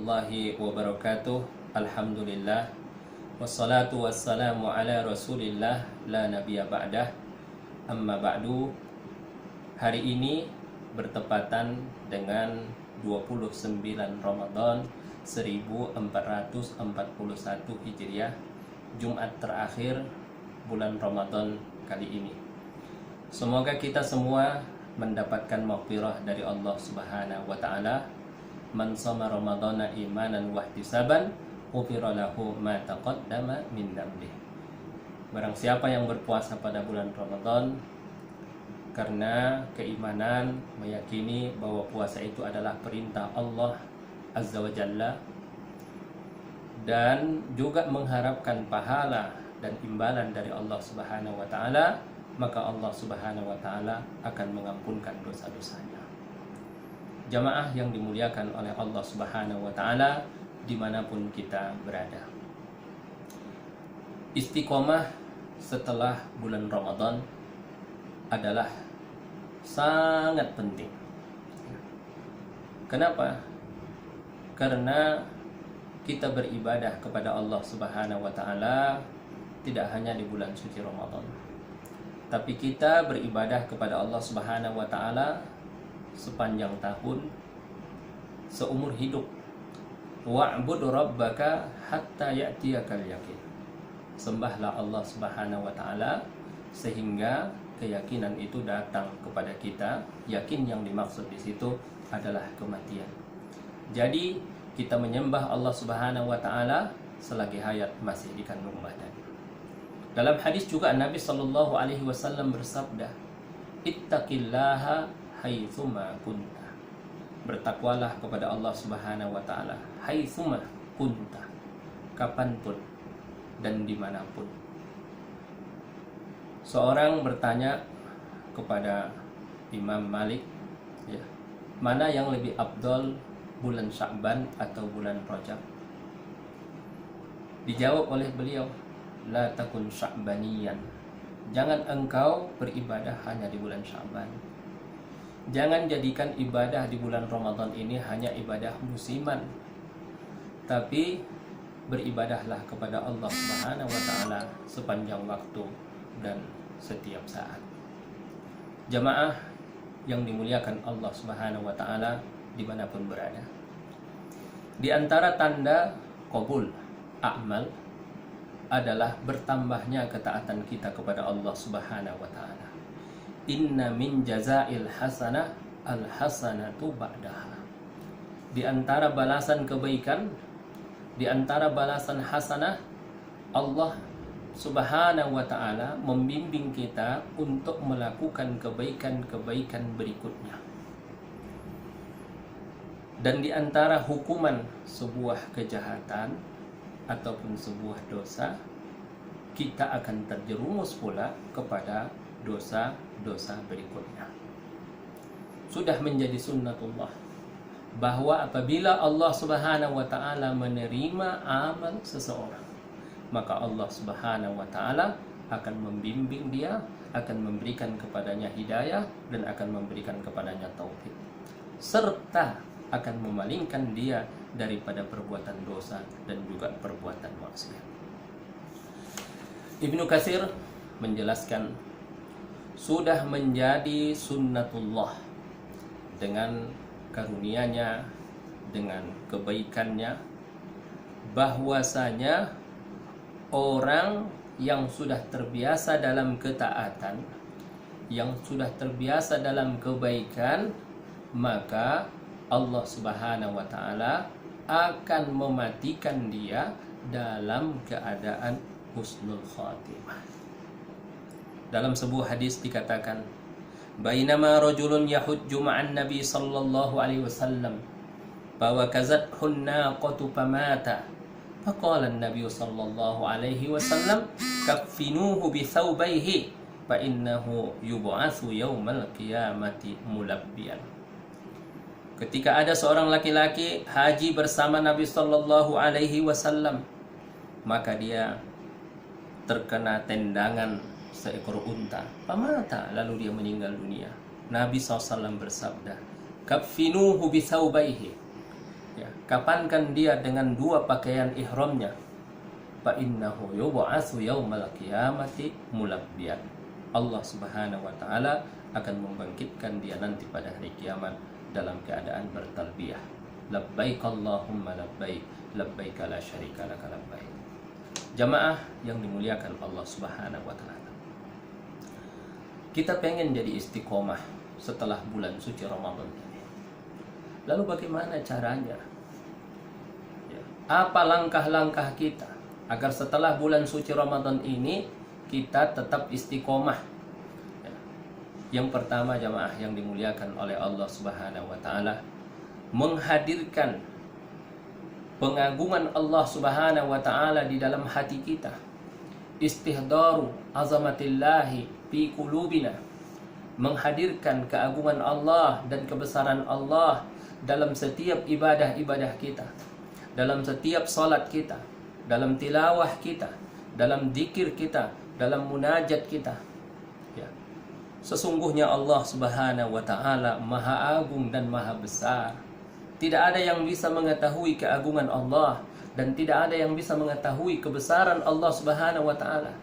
warahmatullahi wabarakatuh. Alhamdulillah. Wassalatu wassalamu ala rasulillah la nabiyya ba'dah. Amma ba'du. Hari ini bertepatan dengan 29 Ramadan 1441 Hijriah, Jumat terakhir bulan Ramadan kali ini. Semoga kita semua mendapatkan maghfirah dari Allah Subhanahu wa taala. Man shoma ramadhana imanan wa ihtisaban ghufira lahu ma taqaddama min dhanbihi. Barang siapa yang berpuasa pada bulan Ramadan karena keimanan, meyakini bahwa puasa itu adalah perintah Allah Azza wa Jalla, dan juga mengharapkan pahala dan imbalan dari Allah Subhanahu wa taala, maka Allah Subhanahu wa taala akan mengampunkan dosa-dosanya. Jamaah yang dimuliakan oleh Allah Subhanahu wa taala dimanapun kita berada, istiqomah setelah bulan Ramadan adalah sangat penting. Kenapa? Karena kita beribadah kepada Allah Subhanahu wa taala tidak hanya di bulan suci Ramadan, tapi kita beribadah kepada Allah Subhanahu wa taala sepanjang tahun, seumur hidup. Wa'bud rabbaka hatta ya'tiyakal yaqin. Sembahlah Allah Subhanahu wa taala sehingga keyakinan itu datang kepada kita. Yakin yang dimaksud di situ adalah kematian. Jadi kita menyembah Allah Subhanahu wa taala selagi hayat masih di kandung badan. Dalam hadis juga Nabi sallallahu alaihi wasallam bersabda, "Ittaqillaha haitsuma kunta." Bertakwalah kepada Allah Subhanahu wa taala haitsuma kunta, kapanpun dan dimanapun. Seorang bertanya kepada Imam Malik, ya, mana yang lebih afdol, bulan Sya'ban atau bulan Rajab? Dijawab oleh beliau, la takun sya'baniyan. Jangan engkau beribadah hanya di bulan Sya'ban. Jangan jadikan ibadah di bulan Ramadan ini hanya ibadah musiman, tapi beribadahlah kepada Allah Subhanahu wa taala sepanjang waktu dan setiap saat. Jamaah yang dimuliakan Allah Subhanahu wa taala dimanapun berada, di antara tanda qabul a'mal adalah bertambahnya ketaatan kita kepada Allah Subhanahu wa taala. Inna min jazail hasanah al hasanatu ba'daha. Di antara balasan kebaikan, di antara balasan hasanah, Allah Subhanahu wa ta'ala membimbing kita untuk melakukan kebaikan-kebaikan berikutnya. Dan di antara hukuman sebuah kejahatan ataupun sebuah dosa, kita akan terjerumus pula kepada dosa-dosa berikutnya. Sudah menjadi sunnatullah bahwa apabila Allah Subhanahu wa ta'ala menerima amal seseorang, maka Allah Subhanahu wa ta'ala akan membimbing dia, akan memberikan kepadanya hidayah, dan akan memberikan kepadanya taufik, serta akan memalingkan dia daripada perbuatan dosa dan juga perbuatan maksiat. Ibnu Katsir menjelaskan, sudah menjadi sunnatullah dengan karunia-Nya, dengan kebaikannya, bahwasanya orang yang sudah terbiasa dalam ketaatan, yang sudah terbiasa dalam kebaikan, maka Allah Subhanahu wa taala akan mematikan dia dalam keadaan husnul khatimah. Dalam sebuah hadis dikatakan, bainama rajulun yahujju ma'an nabi sallallahu alaihi wasallam bahwa kazathun naqatu famata. Faqala an-nabi sallallahu alaihi wasallam kaffinuhu bi thawbayhi fa innahu yub'atsu yaumal qiyamati mulabbiyan. Ketika ada seorang laki-laki haji bersama Nabi sallallahu alaihi wasallam, maka dia terkena tendangan seekor unta, pamata, lalu dia meninggal dunia. Nabi SAW bersabda, kaffinuhu bi thawbayhi, Ya, kapankan dia dengan dua pakaian ihramnya, fa innahu yub'atsu yaumal qiyamati mulabbiyan. Allah Subhanahu wa taala akan membangkitkan dia nanti pada hari kiamat dalam keadaan bertalbiyah. Labbaik Allahumma labbaik, labbaik la syarika lak labbaik. Jamaah yang dimuliakan Allah Subhanahu wa taala. Kita pengen jadi istiqomah setelah bulan suci Ramadan ini. Lalu bagaimana caranya? Ya, apa langkah-langkah kita agar setelah bulan suci Ramadan ini kita tetap istiqomah? Ya. Yang pertama jamaah yang dimuliakan oleh Allah Subhanahu wa taala, menghadirkan pengagungan Allah Subhanahu wa taala di dalam hati kita. Istihdaru azamatillahi fi qulubina, menghadirkan keagungan Allah dan kebesaran Allah dalam setiap ibadah-ibadah kita, dalam setiap salat kita, dalam tilawah kita, dalam zikir kita, dalam munajat kita. Ya. Sesungguhnya Allah Subhanahu wa taala Maha Agung dan Maha Besar. Tidak ada yang bisa mengetahui keagungan Allah dan tidak ada yang bisa mengetahui kebesaran Allah Subhanahu wa taala.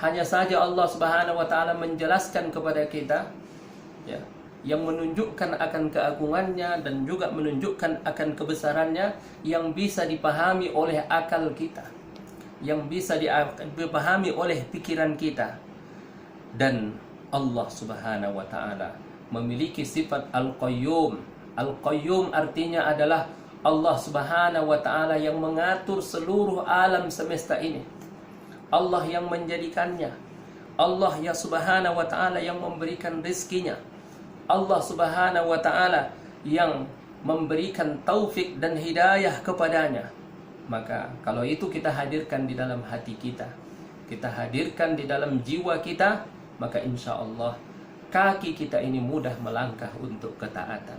Hanya saja Allah Subhanahu wa taala menjelaskan kepada kita, ya, yang menunjukkan akan keagungannya dan juga menunjukkan akan kebesarannya yang bisa dipahami oleh akal kita, yang bisa dipahami oleh pikiran kita. Dan Allah Subhanahu wa taala memiliki sifat Al-Qayyum. Al-Qayyum artinya adalah Allah Subhanahu wa taala yang mengatur seluruh alam semesta ini. Allah yang menjadikannya. Allah ya Subhanahu wa taala yang memberikan rizkinya. Allah Subhanahu wa taala yang memberikan taufik dan hidayah kepadanya. Maka kalau itu kita hadirkan di dalam hati kita, kita hadirkan di dalam jiwa kita, maka insya Allah kaki kita ini mudah melangkah untuk ketaatan.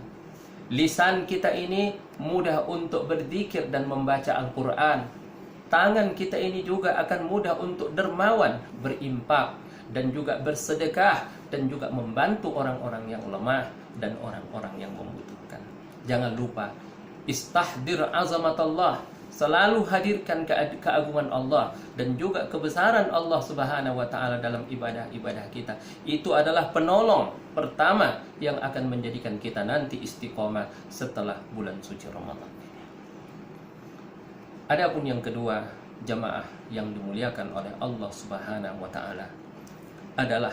Lisan kita ini mudah untuk berzikir dan membaca Al-Quran. Tangan kita ini juga akan mudah untuk dermawan, berimpak, dan juga bersedekah, dan juga membantu orang-orang yang lemah dan orang-orang yang membutuhkan. Jangan lupa, istahdir azamatullah. Selalu hadirkan keagungan Allah dan juga kebesaran Allah Subhanahu wa taala dalam ibadah-ibadah kita. Itu adalah penolong pertama yang akan menjadikan kita nanti istiqomah setelah bulan suci Ramadan ini. Adapun yang kedua, jamaah yang dimuliakan oleh Allah Subhanahu wa taala, adalah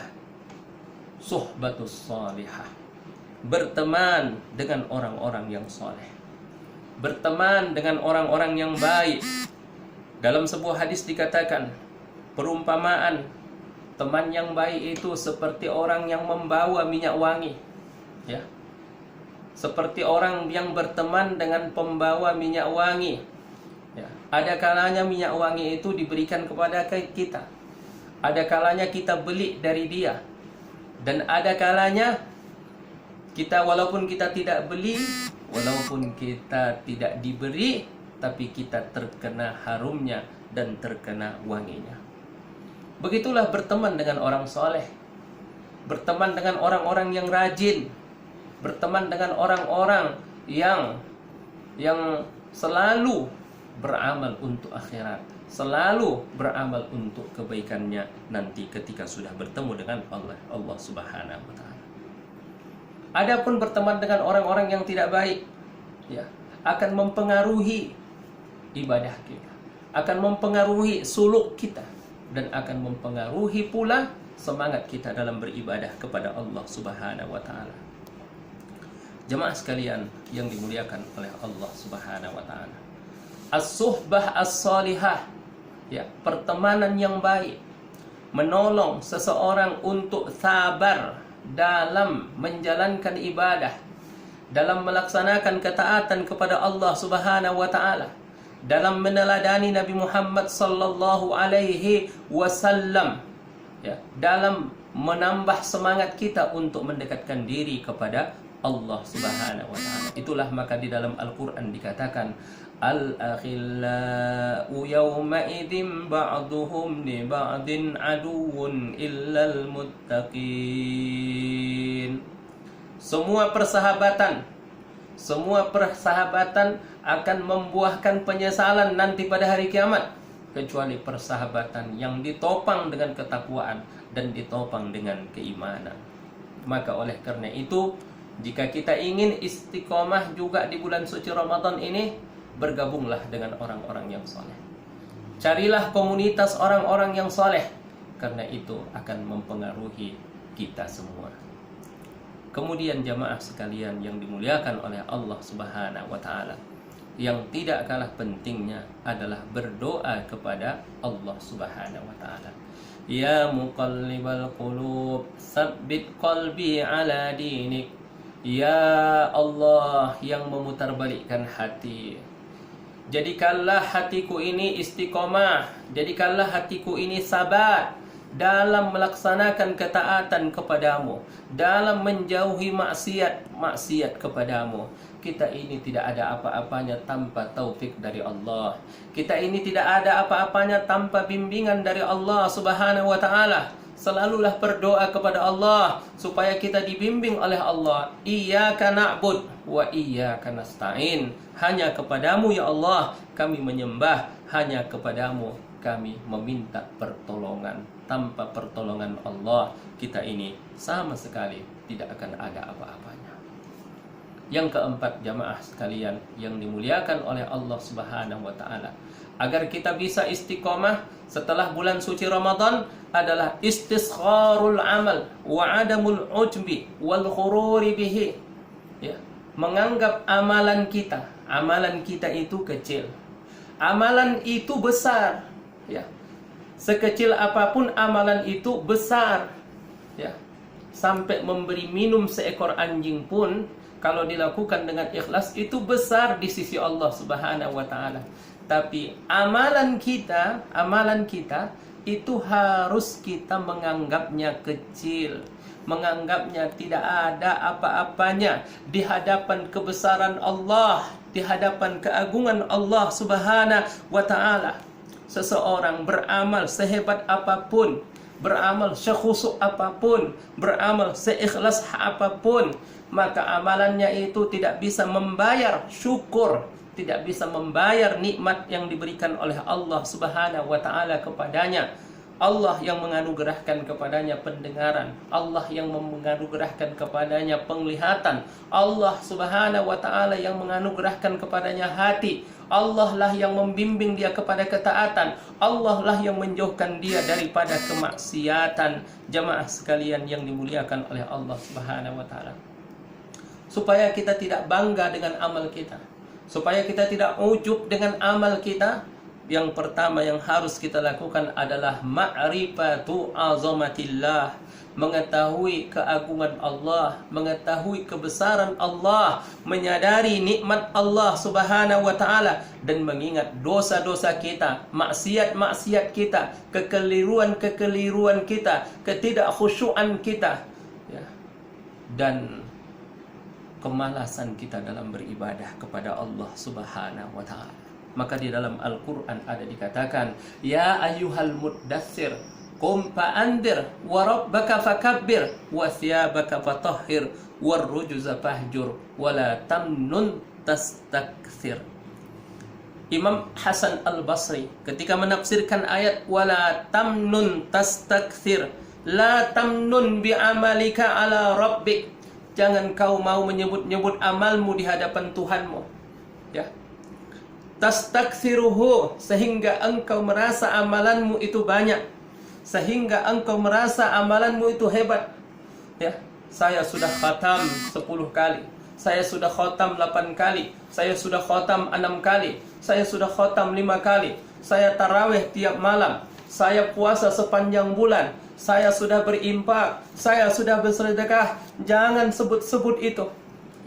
suhbatus salihah. Berteman dengan orang-orang yang soleh. Berteman dengan orang-orang yang baik. Dalam sebuah hadis dikatakan, perumpamaan teman yang baik itu seperti orang yang membawa minyak wangi, ya. Seperti orang yang berteman dengan pembawa minyak wangi, ya. Ada kalanya minyak wangi itu diberikan kepada kita, ada kalanya kita beli dari dia, dan ada kalanya kita walaupun kita tidak beli, walaupun kita tidak diberi, tapi kita terkena harumnya dan terkena wanginya. Begitulah berteman dengan orang soleh, berteman dengan orang-orang yang rajin, berteman dengan orang-orang yang selalu beramal untuk akhirat, selalu beramal untuk kebaikannya nanti ketika sudah bertemu dengan Allah Subhanahu wa taala. Adapun berteman dengan orang-orang yang tidak baik, ya, akan mempengaruhi ibadah kita, akan mempengaruhi suluk kita, dan akan mempengaruhi pula semangat kita dalam beribadah kepada Allah Subhanahu wa taala. Jemaah sekalian yang dimuliakan oleh Allah Subhanahu wa taala, as-suhbah as-salihah, ya, pertemanan yang baik, menolong seseorang untuk sabar dalam menjalankan ibadah, dalam melaksanakan ketaatan kepada Allah Subhanahu wa taala, dalam meneladani Nabi Muhammad sallallahu alaihi wasallam, ya, dalam menambah semangat kita untuk mendekatkan diri kepada Allah Subhanahu wa taala. Itulah maka di dalam Al-Qur'an dikatakan, al-akhillau yawma idzin ba'duhum li ba'din aduwwun illal muttaqin. Semua persahabatan, Semua persahabatan akan membuahkan penyesalan nanti pada hari kiamat, kecuali persahabatan yang ditopang dengan ketakwaan dan ditopang dengan keimanan. Maka oleh karena itu, jika kita ingin istiqomah juga di bulan suci Ramadan ini, bergabunglah dengan orang-orang yang soleh. Carilah komunitas orang-orang yang soleh, karena itu akan mempengaruhi kita semua. Kemudian jamaah sekalian yang dimuliakan oleh Allah Subhanahu wa taala, yang tidak kalah pentingnya adalah berdoa kepada Allah Subhanahu wa taala. Ya muqallibal qulub, tsabbit qalbi ala dinik. Ya Allah yang memutarbalikkan hati, jadikanlah hatiku ini istiqomah, jadikanlah hatiku ini sabat dalam melaksanakan ketaatan kepadamu, dalam menjauhi maksiat kepadamu. Kita ini tidak ada apa-apanya tanpa taufik dari Allah. Kita ini tidak ada apa-apanya tanpa bimbingan dari Allah Subhanahu wa taala. Selalulah berdoa kepada Allah supaya kita dibimbing oleh Allah. Iyyaka na'bud wa iyyaka nasta'in. Hanya kepadamu ya Allah kami menyembah, hanya kepadamu kami meminta pertolongan. Tanpa pertolongan Allah, kita ini sama sekali tidak akan ada apa-apanya. Yang keempat, jamaah sekalian yang dimuliakan oleh Allah Subhanahu wa taala, agar kita bisa istiqomah setelah bulan suci Ramadan adalah istisgharul amal wa adamul ujbi wal khururi bihi. Ya, menganggap amalan kita itu kecil. Amalan itu besar, ya. Sekecil apapun amalan itu besar, ya. Sampai memberi minum seekor anjing pun kalau dilakukan dengan ikhlas itu besar di sisi Allah Subhanahu wa taala. Tapi amalan kita itu harus kita menganggapnya kecil, menganggapnya tidak ada apa-apanya di hadapan kebesaran Allah, di hadapan keagungan Allah Subhanahu wa taala. Seseorang beramal sehebat apapun, beramal sekhusyuk apapun, beramal seikhlas apapun, maka amalannya itu tidak bisa membayar syukur, tidak bisa membayar nikmat yang diberikan oleh Allah Subhanahu wa taala kepadanya. Allah yang menganugerahkan kepadanya pendengaran, Allah yang menganugerahkan kepadanya penglihatan, Allah Subhanahu wa taala yang menganugerahkan kepadanya hati, Allah lah yang membimbing dia kepada ketaatan, Allah lah yang menjauhkan dia daripada kemaksiatan. Jamaah sekalian yang dimuliakan oleh Allah Subhanahu wa taala, supaya kita tidak bangga dengan amal kita, supaya kita tidak ujub dengan amal kita, yang pertama yang harus kita lakukan adalah ma'rifatu azamatillah, mengetahui keagungan Allah, mengetahui kebesaran Allah, menyadari nikmat Allah Subhanahu wa taala, dan mengingat dosa-dosa kita, maksiat-maksiat kita, kekeliruan-kekeliruan kita, ketidakkhusyuan kita, ya, dan kemalasan kita dalam beribadah kepada Allah Subhanahu wa taala. Maka di dalam Al-Qur'an ada dikatakan, ya ayyuhal muddatsir qum fa'andir wa rabbaka fakabbir wa thiyabaka fatahhir war rujza fahjur wa la tamnun tastakthir. Imam Hasan Al-Basri ketika menafsirkan ayat wala tamnun tastakthir, la tamnun bi amalika ala rabbik, jangan kau mau menyebut-nyebut amalmu di hadapan Tuhanmu, ya. Tastakthiruhu, sehingga engkau merasa amalanmu itu banyak, sehingga engkau merasa amalanmu itu hebat, ya. Saya sudah khatam 10 kali, saya sudah khatam 8 kali, saya sudah khatam 6 kali, saya sudah khatam 5 kali, saya tarawih tiap malam, saya puasa sepanjang bulan, saya sudah berinfak, saya sudah bersedekah. Jangan sebut-sebut itu,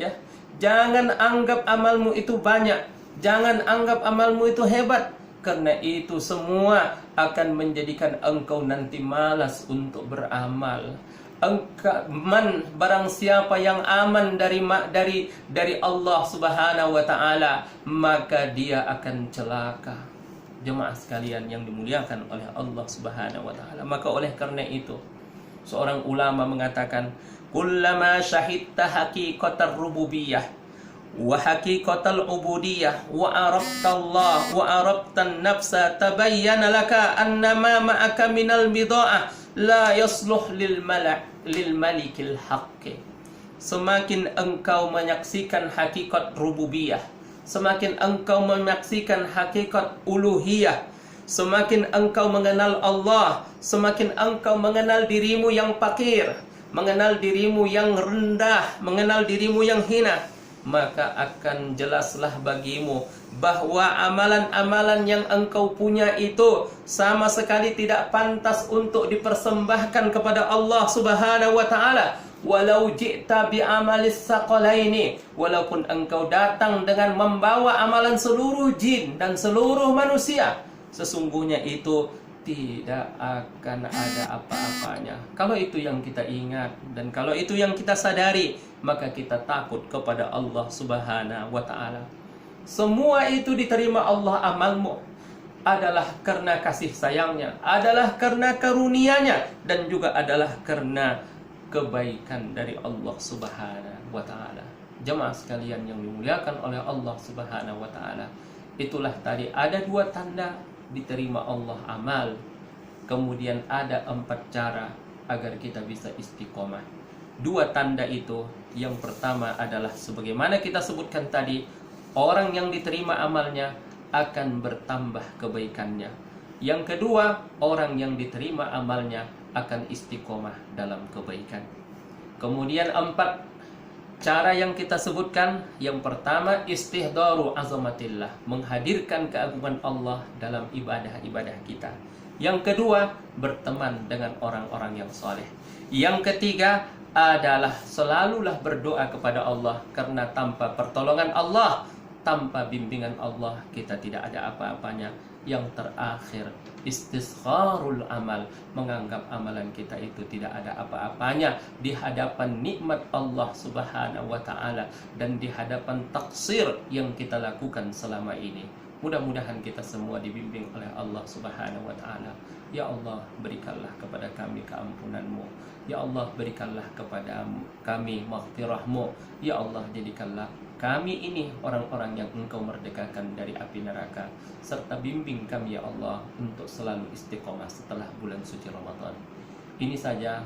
ya. Jangan anggap amalmu itu banyak, jangan anggap amalmu itu hebat, karena itu semua akan menjadikan engkau nanti malas untuk beramal. Barang siapa yang aman dari Allah Subhanahu wa taala, maka dia akan celaka. Jemaah sekalian yang dimuliakan oleh Allah Subhanahu wa taala, maka oleh karena itu seorang ulama mengatakan, kullama syahidta haqiqatar rububiyah wa haqiqatal ubudiyah wa arafta Allah wa araftan nafsa tabayyana laka annama ma'aka minal bida'ah la yasluh lil malikil haqqi. Semakin engkau menyaksikan hakikat rububiyah, semakin engkau menyaksikan hakikat uluhiyah, semakin engkau mengenal Allah, semakin engkau mengenal dirimu yang fakir, mengenal dirimu yang rendah, mengenal dirimu yang hina, maka akan jelaslah bagimu bahwa amalan-amalan yang engkau punya itu sama sekali tidak pantas untuk dipersembahkan kepada Allah Subhanahu wa taala. Walau ji'ta bi amalis saqalaini, walaupun engkau datang dengan membawa amalan seluruh jin dan seluruh manusia, sesungguhnya itu tidak akan ada apa-apanya. Kalau itu yang kita ingat dan kalau itu yang kita sadari, maka kita takut kepada Allah Subhanahu wa taala. Semua itu diterima Allah amalmu adalah karena kasih sayangnya, adalah karena karunia-Nya, dan juga adalah karena kebaikan dari Allah Subhanahu wa taala. Jemaah sekalian yang dimuliakan oleh Allah Subhanahu wa taala, itulah tadi ada dua tanda diterima Allah amal. Kemudian ada 4 cara agar kita bisa istiqomah. Dua tanda itu, yang pertama adalah sebagaimana kita sebutkan tadi, orang yang diterima amalnya akan bertambah kebaikannya. Yang kedua, orang yang diterima amalnya akan istiqomah dalam kebaikan. Kemudian 4 cara yang kita sebutkan, yang pertama istihdaru azamatillah, menghadirkan keagungan Allah dalam ibadah-ibadah kita. Yang kedua, berteman dengan orang-orang yang soleh. Yang ketiga adalah selalulah berdoa kepada Allah, karena tanpa pertolongan Allah, tanpa bimbingan Allah, kita tidak ada apa-apanya. Yang terakhir, istisgharul amal, menganggap amalan kita itu tidak ada apa-apanya di hadapan nikmat Allah Subhanahu wa taala dan di hadapan taksir yang kita lakukan selama ini. Mudah-mudahan kita semua dibimbing oleh Allah Subhanahu wa taala. Ya Allah, berikanlah kepada kami keampunan-Mu. Ya Allah, berikanlah kepada kami maghfirah-Mu. Ya Allah, jadikanlah kami ini orang-orang yang Engkau merdekakan dari api neraka, serta bimbing kami ya Allah untuk selalu istiqomah setelah bulan suci Ramadan. Ini saja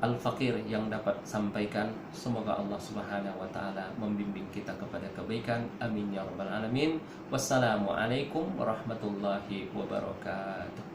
Al-Fakir yang dapat sampaikan. Semoga Allah Subhanahu wa taala membimbing kita kepada kebaikan. Amin ya rabbal alamin. Wassalamualaikum warahmatullahi wabarakatuh.